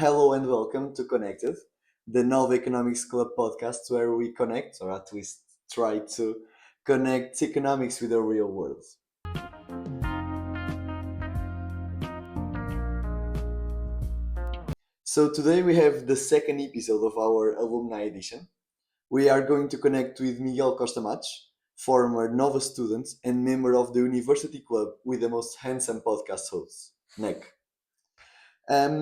Hello and welcome to Connected, the Nova Economics Club podcast where we connect, or at least try to connect economics with the real world. So today we have the second episode of our Alumni edition. We are going to connect with Miguel Costa, former Nova student and member of the University Club with the most handsome podcast hosts, Nick.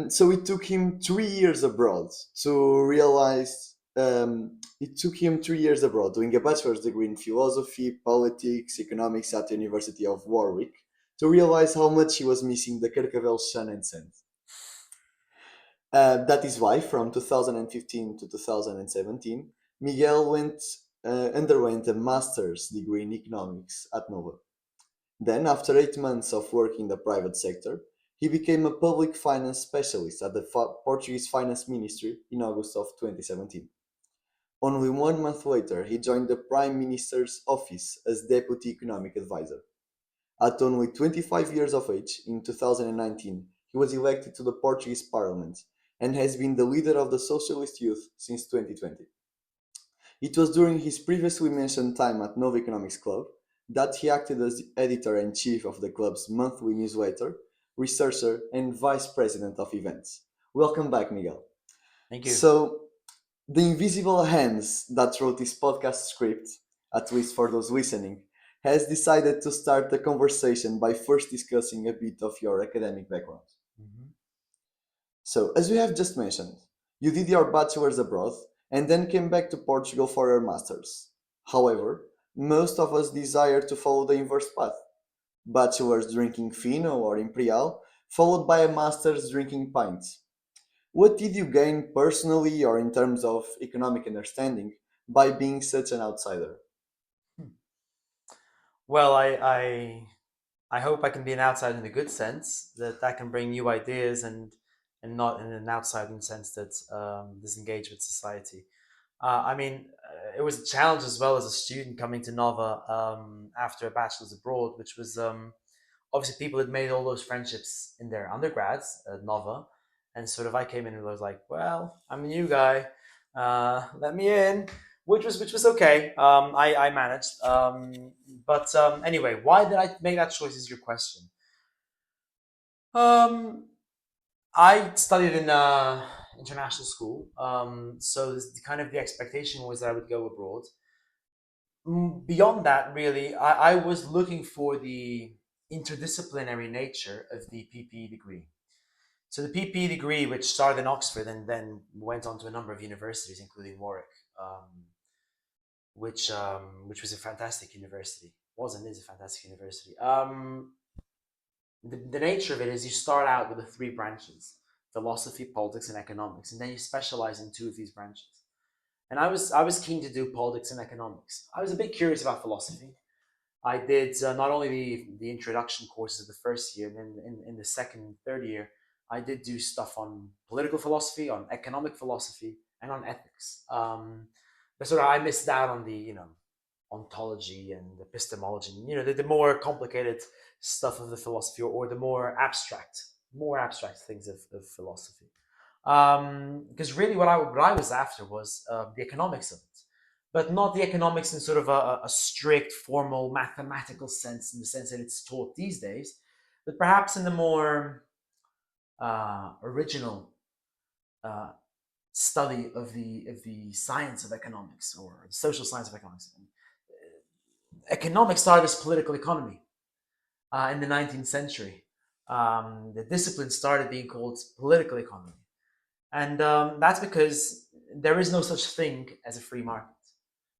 So it took him 3 years abroad to realize. It took him 3 years abroad, doing a bachelor's degree in philosophy, politics, economics at the University of Warwick, to realize how much he was missing the Carcavel sun and sand. That is why, from 2015 to 2017, Miguel underwent a master's degree in economics at Nova. Then, after 8 months of work in the private sector, he became a public finance specialist at the Portuguese Finance Ministry in August of 2017. Only 1 month later, he joined the Prime Minister's office as Deputy Economic Advisor. At only 25 years of age, in 2019, he was elected to the Portuguese Parliament and has been the leader of the Socialist Youth since 2020. It was during his previously mentioned time at Nova Economics Club that he acted as editor-in-chief of the club's monthly newsletter, researcher, and vice president of events. Welcome back, Miguel. Thank you. So, the invisible hands that wrote this podcast script, at least for those listening, has decided to start the conversation by first discussing a bit of your academic background. Mhm. So, as we have just mentioned, you did your bachelor's abroad and then came back to Portugal for your master's. However, most of us desire to follow the inverse path: bachelor's drinking Fino or Imperial, followed by a master's drinking pints. What did you gain personally or in terms of economic understanding by being such an outsider? Hmm. Well, I hope I can be an outsider in the good sense that can bring new ideas and not in an outside sense that disengage with society. It was a challenge as well as a student coming to Nova after a bachelor's abroad, which was obviously people had made all those friendships in their undergrads at Nova, and sort of I came in and was like, well, I'm a new guy, let me in, which was okay. I managed, but anyway, why did I make that choice? Is your question? Um, I studied in international school, so kind of the expectation was that I would go abroad. Beyond that, really, I was looking for the interdisciplinary nature of the PPE degree. So the PPE degree, which started in Oxford and then went on to a number of universities, including Warwick, which was a fantastic university, was and is a fantastic university. The nature of it is you start out with the three branches: philosophy, politics, and economics, and then you specialize in two of these branches. And I was keen to do politics and economics. I was a bit curious about philosophy. I did not only the introduction courses of the first year, and then in the second and third year, I did do stuff on political philosophy, on economic philosophy, and on ethics. But sort of I missed out on the ontology and epistemology, the more complicated stuff of the philosophy, or the more abstract things of philosophy. Because really, what I was after was the economics of it, but not the economics in sort of a strict, formal, mathematical sense, in the sense that it's taught these days, but perhaps in the more original uh, study of the science of economics, or the social science of economics. Economics started as political economy in the 19th century. The discipline started being called political economy. And that's because there is no such thing as a free market.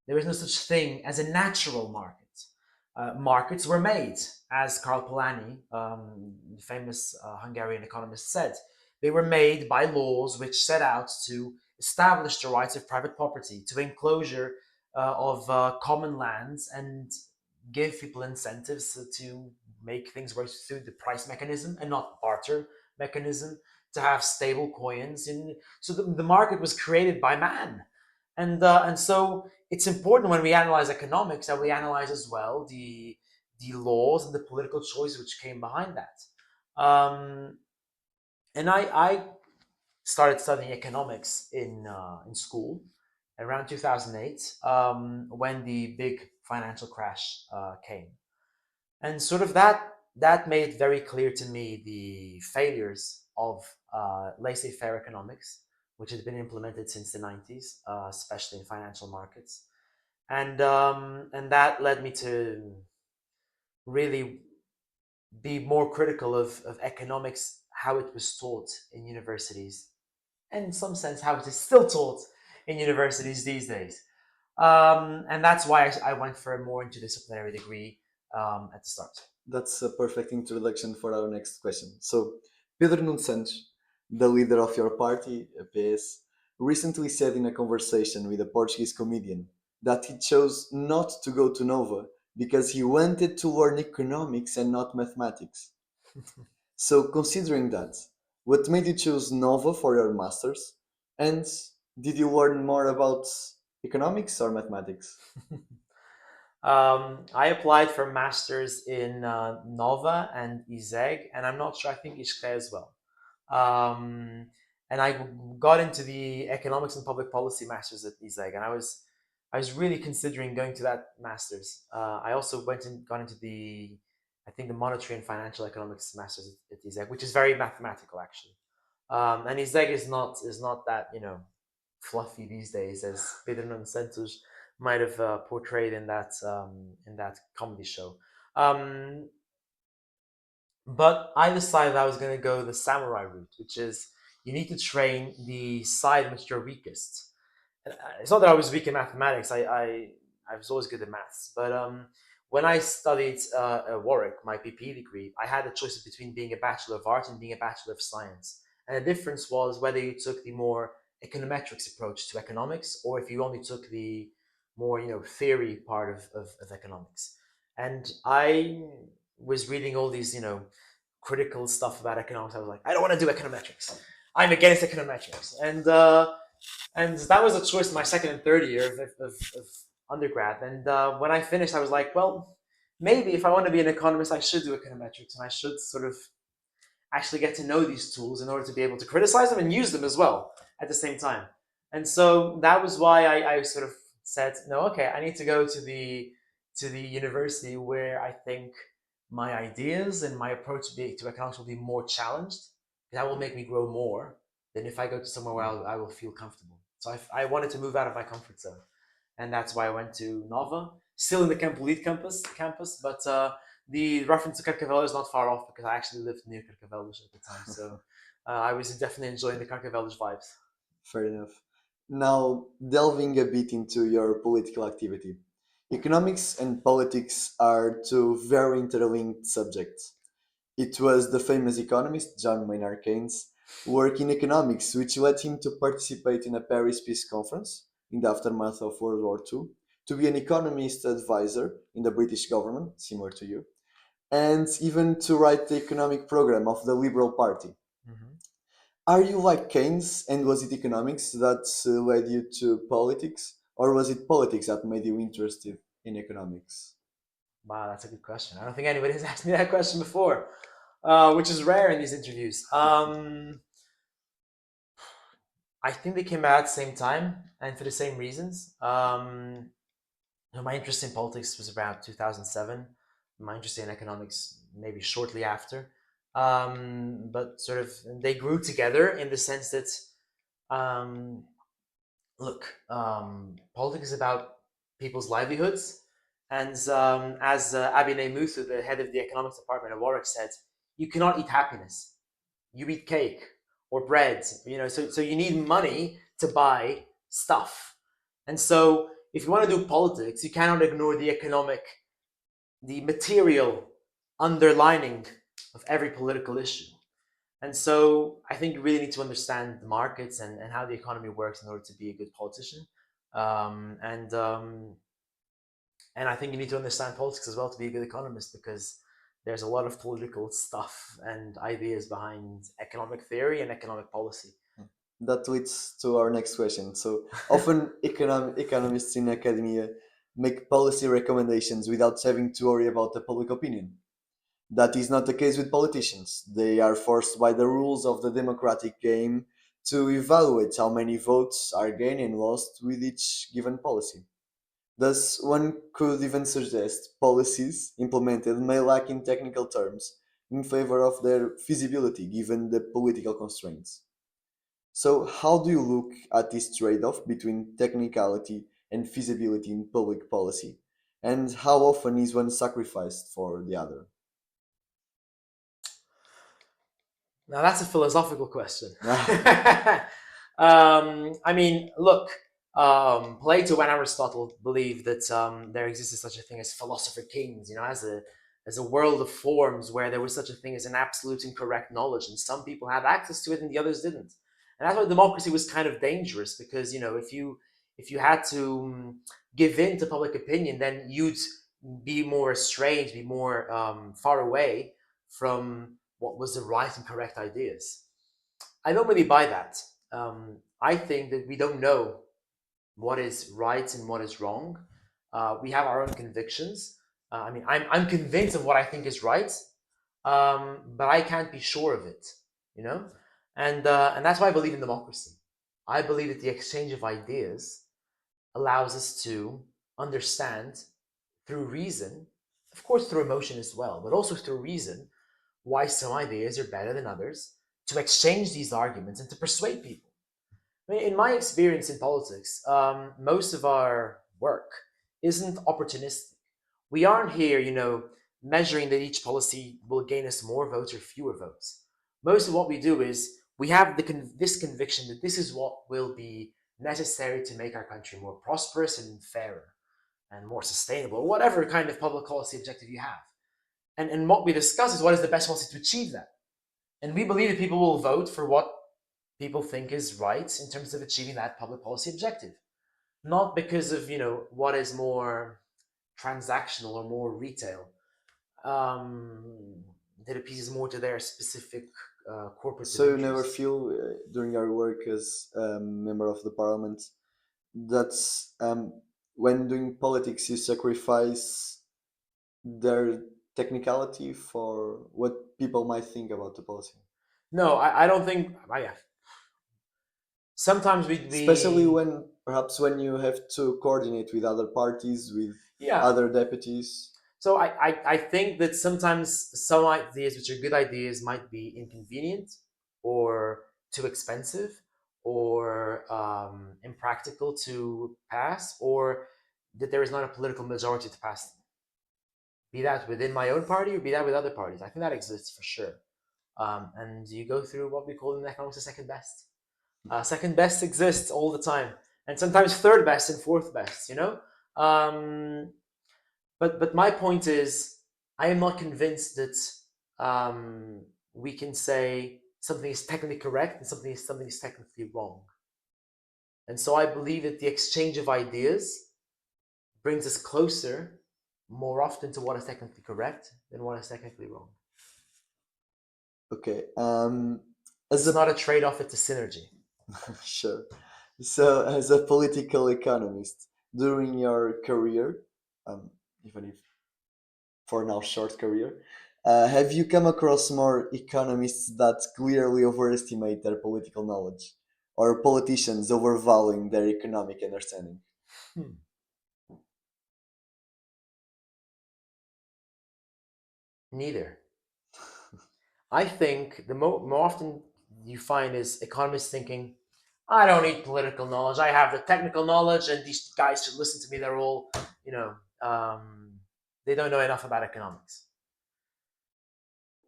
There is no such thing as a natural market. Markets were made, as Karl Polanyi, the famous Hungarian economist, said. They were made by laws which set out to establish the rights of private property, to enclosure of common lands, and give people incentives to make things work through the price mechanism and not barter mechanism, to have stable coins. And so the market was created by man. And so it's important when we analyze economics that we analyze as well the laws and the political choices which came behind that. And I started studying economics in school around 2008, when the big financial crash came, and sort of that made very clear to me the failures of laissez-faire economics, which had been implemented since the 90s, especially in financial markets, and that led me to really be more critical of economics, how it was taught in universities, and in some sense how it is still taught in universities these days. And that's why I went for a more interdisciplinary degree at the start. That's a perfect introduction for our next question. So, Pedro Nuno Santos, the leader of your party, PS, recently said in a conversation with a Portuguese comedian that he chose not to go to Nova because he wanted to learn economics and not mathematics. So, considering that, what made you choose Nova for your masters? And did you learn more about economics or mathematics? I applied for masters in Nova and ISEG, and I'm not sure. I think ISCRE as well. And I got into the economics and public policy masters at ISEG, and I was really considering going to that masters. I also went and got into the I think the monetary and financial economics masters at ISEG, which is very mathematical actually. And ISEG is not that fluffy these days as Pedro Nuno Santos might have portrayed in that comedy show. Um, but I decided I was going to go the samurai route, which is you need to train the side in which you're weakest. It's not that I was weak in mathematics. I was always good at maths. But when I studied at Warwick, my PPE degree, I had a choice between being a Bachelor of Art and being a Bachelor of Science. And the difference was whether you took the more econometrics approach to economics or if you only took the more theory part of economics. And I was reading all these critical stuff about economics. I was like, I don't want to do econometrics. I'm against econometrics. And that was a choice in my second and third year of undergrad. And when I finished, I was like, well, maybe if I want to be an economist, I should do econometrics and I should sort of actually get to know these tools in order to be able to criticize them and use them as well at the same time. And so that was why I sort of said, no, okay, I need to go to the university where I think my ideas and my approach to economics will be more challenged. That will make me grow more than if I go to somewhere where I will feel comfortable. So I wanted to move out of my comfort zone, and that's why I went to Nova, still in the Campolite campus, but the reference to Carcavelos is not far off because I actually lived near Carcavelos at the time, so I was definitely enjoying the Carcavelos vibes. Fair enough. Now, delving a bit into your political activity. Economics and politics are two very interlinked subjects. It was the famous economist John Maynard Keynes' work in economics which led him to participate in a Paris Peace Conference in the aftermath of World War II, to be an economist advisor in the British government, similar to you, and even to write the economic program of the Liberal Party. Mm-hmm. Are you like Keynes, and was it economics that led you to politics, or was it politics that made you interested in economics? Wow, that's a good question. I don't think anybody's asked me that question before, which is rare in these interviews. I think they came out at the same time and for the same reasons. My interest in politics was around 2007. My interest in economics maybe shortly after. But sort of they grew together in the sense that, um, look, politics is about people's livelihoods. And as Abhinay Muthu, the head of the economics department at Warwick, said, you cannot eat happiness. You eat cake or bread. So you need money to buy stuff. And so if you want to do politics, you cannot ignore the material underlining of every political issue. And so I think you really need to understand the markets and how the economy works in order to be a good politician. Um, and um, and I think you need to understand politics as well to be a good economist because there's a lot of political stuff and ideas behind economic theory and economic policy. That leads to our next question. So, often economists in academia make policy recommendations without having to worry about the public opinion. That is not the case with politicians. They are forced by the rules of the democratic game to evaluate how many votes are gained and lost with each given policy. Thus, one could even suggest policies implemented may lack in technical terms in favor of their feasibility given the political constraints. So, how do you look at this trade off between technicality and feasibility in public policy? And how often is one sacrificed for the other? Now that's a philosophical question. Ah, I mean, look, Plato and Aristotle believed that there existed such a thing as philosopher kings, as a world of forms where there was such a thing as an absolute and correct knowledge, and some people had access to it and the others didn't. And that's why democracy was kind of dangerous because if you had to give in to public opinion, then you'd be more estranged, be more far away from what was the right and correct ideas. I don't really buy that. I think that we don't know what is right and what is wrong. We have our own convictions. I mean, I'm convinced of what I think is right, but I can't be sure of it, you know? And that's why I believe in democracy. I believe that the exchange of ideas allows us to understand through reason, of course, through emotion as well, but also through reason, why some ideas are better than others, to exchange these arguments and to persuade people. I mean, in my experience in politics, most of our work isn't opportunistic. We aren't here, measuring that each policy will gain us more votes or fewer votes. Most of what we do is we have this conviction that this is what will be necessary to make our country more prosperous and fairer and more sustainable, whatever kind of public policy objective you have. And what we discuss is what is the best policy to achieve that. And we believe that people will vote for what people think is right in terms of achieving that public policy objective, not because of what is more transactional or more retail, that appeals more to their specific corporative so you never interests. feel during your work as a member of the parliament that when doing politics you sacrifice their technicality for what people might think about the policy? No, I don't think. Yeah. Sometimes Especially we when perhaps when you have to coordinate with other parties, with yeah. other deputies. So I think that sometimes some ideas, which are good ideas, might be inconvenient or too expensive or impractical to pass, or that there is not a political majority to pass them. Be that within my own party or be that with other parties. I think that exists for sure. And you go through what we call in economics a second best. Second best exists all the time, and sometimes third best and fourth best. Um, but my point is, I am not convinced that we can say something is technically correct and something is technically wrong. And so I believe that the exchange of ideas brings us closer more often to what is technically correct than what is technically wrong. Okay. As It's a not a trade-off; it's a synergy. sure. So, as a political economist, during your career, even if for now short career, have you come across more economists that clearly overestimate their political knowledge, or politicians overvaluing their economic understanding? Hmm. Neither. I think the more often you find is economists thinking, I don't need political knowledge. I have the technical knowledge, and these guys should listen to me. They're all, you know, they don't know enough about economics,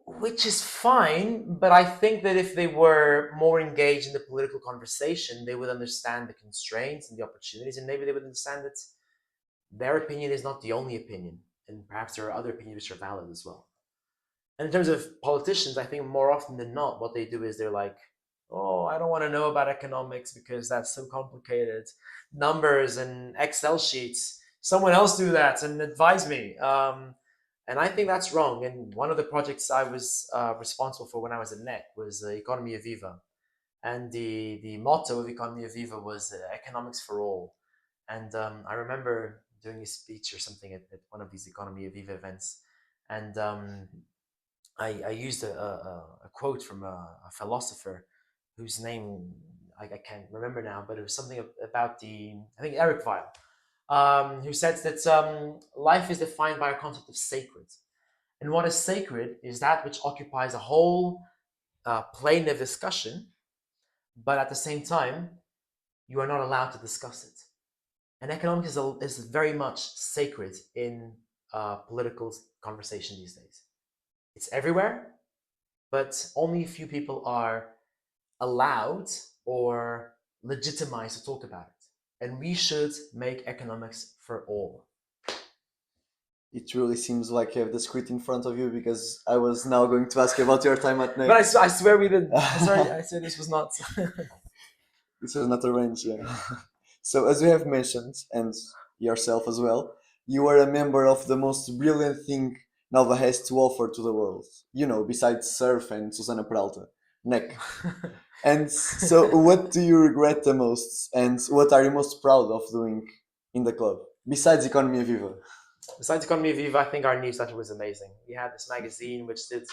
which is fine. But I think that if they were more engaged in the political conversation, they would understand the constraints and the opportunities, and maybe they would understand that their opinion is not the only opinion, and perhaps there are other opinions which are valid as well. And in terms of politicians, I think more often than not, what they do is they're like, oh, I don't want to know about economics because that's so complicated. Numbers and Excel sheets. Someone else do that and advise me. And I think that's wrong. And one of the projects I was responsible for when I was at NEC was Economia Viva. And the motto of Economia Viva was economics for all. And I remember doing a speech or something at one of these Economia Viva events. And I used a quote from a philosopher whose name I can't remember now, but it was something about I think Eric Weil, who said that life is defined by a concept of sacred. And what is sacred is that which occupies a whole plane of discussion, but at the same time, you are not allowed to discuss it. And economics is very much sacred in political conversation these days. It's everywhere, but only a few people are allowed or legitimized to talk about it. And we should make economics for all. It really seems like you have the script in front of you because I was now going to ask you about your time at But NEC. I swear we did. I swear this was not. This was not arranged, yeah. So, as you have mentioned, and yourself as well, you are a member of the most brilliant thing Nova has to offer to the world. You know, besides Surf and Susana Peralta, NEC. And so, what do you regret the most, and what are you most proud of doing in the club, besides Economia Viva? Besides Economy Viva, I think our newsletter was amazing. We had this magazine which did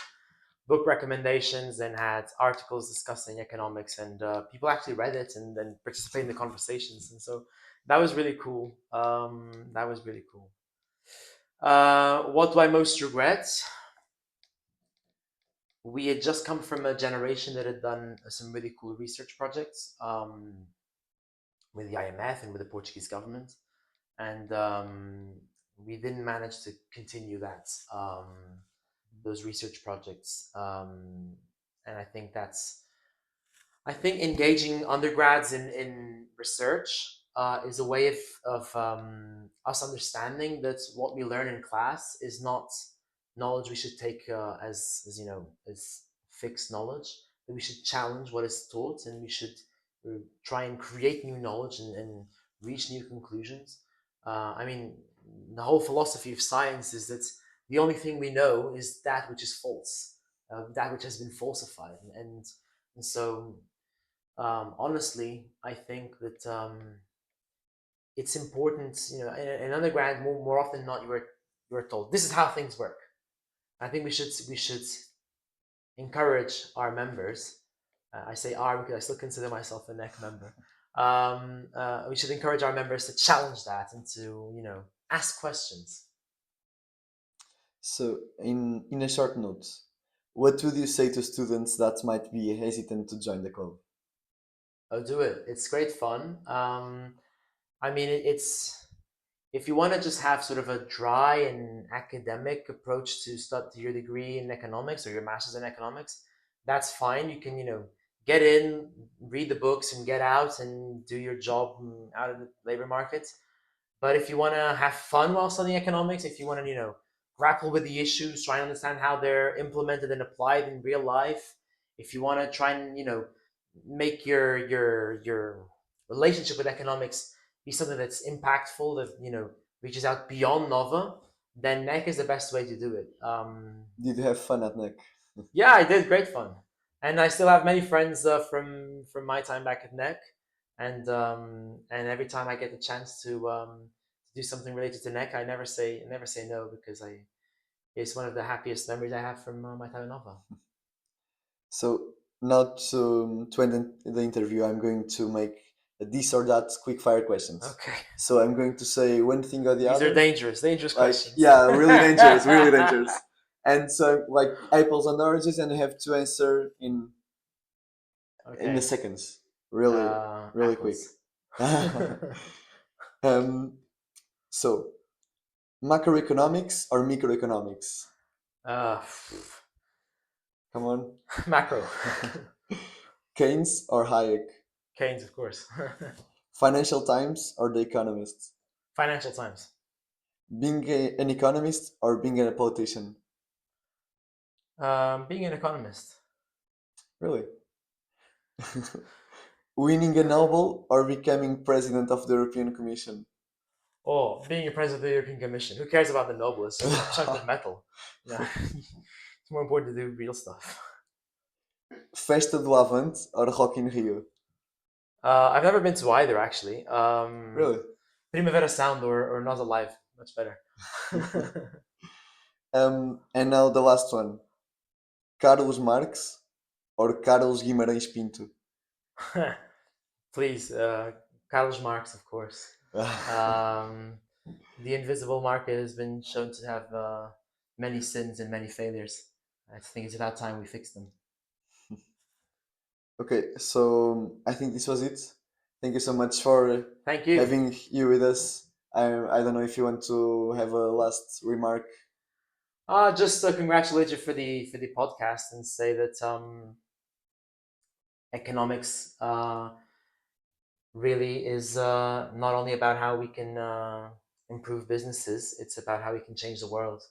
book recommendations and had articles discussing economics, and people actually read it and then participated in the conversations. And so that was really cool. That was really cool. What do I most regret? We had just come from a generation that had done some really cool research projects with the IMF and with the Portuguese government, and we didn't manage to continue those research projects. And I think engaging undergrads in research is a way of us understanding that what we learn in class is not knowledge we should take as as fixed knowledge. That we should challenge what is taught, and we should try and create new knowledge and reach new conclusions. I mean, the whole philosophy of science is that the only thing we know is that which is false, that which has been falsified, and so honestly, I think that it's important. In undergrad, more often than not, you are told this is how things work. I think we should encourage our members. I say our because I still consider myself a NEC member. We should encourage our members to challenge that and to ask questions. So, in a short note, what would you say to students that might be hesitant to join the club? Oh, do it. It's great fun. I mean, it's if you want to just have sort of a dry and academic approach to study your degree in economics or your master's in economics, that's fine. You can, get in, read the books, and get out and do your job out of the labor market. But if you want to have fun while studying economics, if you want to, grapple with the issues, try and understand how they're implemented and applied in real life, if you want to try and, make your relationship with economics be something that's impactful, that reaches out beyond Nova, then NEC is the best way to do it. Did you have fun at NEC? Yeah, I did great fun, and I still have many friends from my time back at NEC, and every time I get the chance to do something related to NEC, I never say no because I it's one of the happiest memories I have from my time in Nova. So, now to end the interview, I'm going to make a this or that quick fire questions. Okay, So, I'm going to say one thing or the these are other. dangerous Like, questions. yeah, really dangerous, really dangerous. And so, like apples and oranges, and you have to answer in the Okay, seconds, really, really quick. apples. um, so, macroeconomics or microeconomics? uh, Come on. macro. Keynes or Hayek? Keynes, of course. Financial Times or The Economist? Financial Times. Being an economist or being a politician? Being an economist. Really? Winning a Nobel or becoming president of the European Commission? Oh, being a president of the European Commission. Who cares about the Nobel? It's just a chunk of metal. It's more important to do real stuff. Festa do Avante or Rock in Rio? I've never been to either, actually. Really? Primavera Sound or Not Alive. Much better. And now the last one. Carlos Marx or Carlos Guimarães Pinto? Please, Karl Marx, of course. Um, the invisible market has been shown to have many sins and many failures. I think it's about time we fix them. Okay, so I think this was it. Thank you so much for Thank you. having you with us. I don't know if you want to have a last remark. Just congratulate you for the podcast and say that economics really is not only about how we can improve businesses, it's about how we can change the world.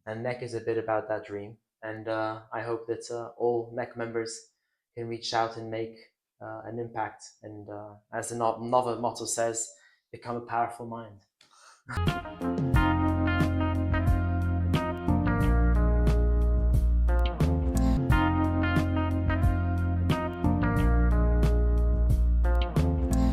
And NEC is a bit about that dream. And I hope that all NEC members can reach out and make an impact. And as the novel motto says, become a powerful mind.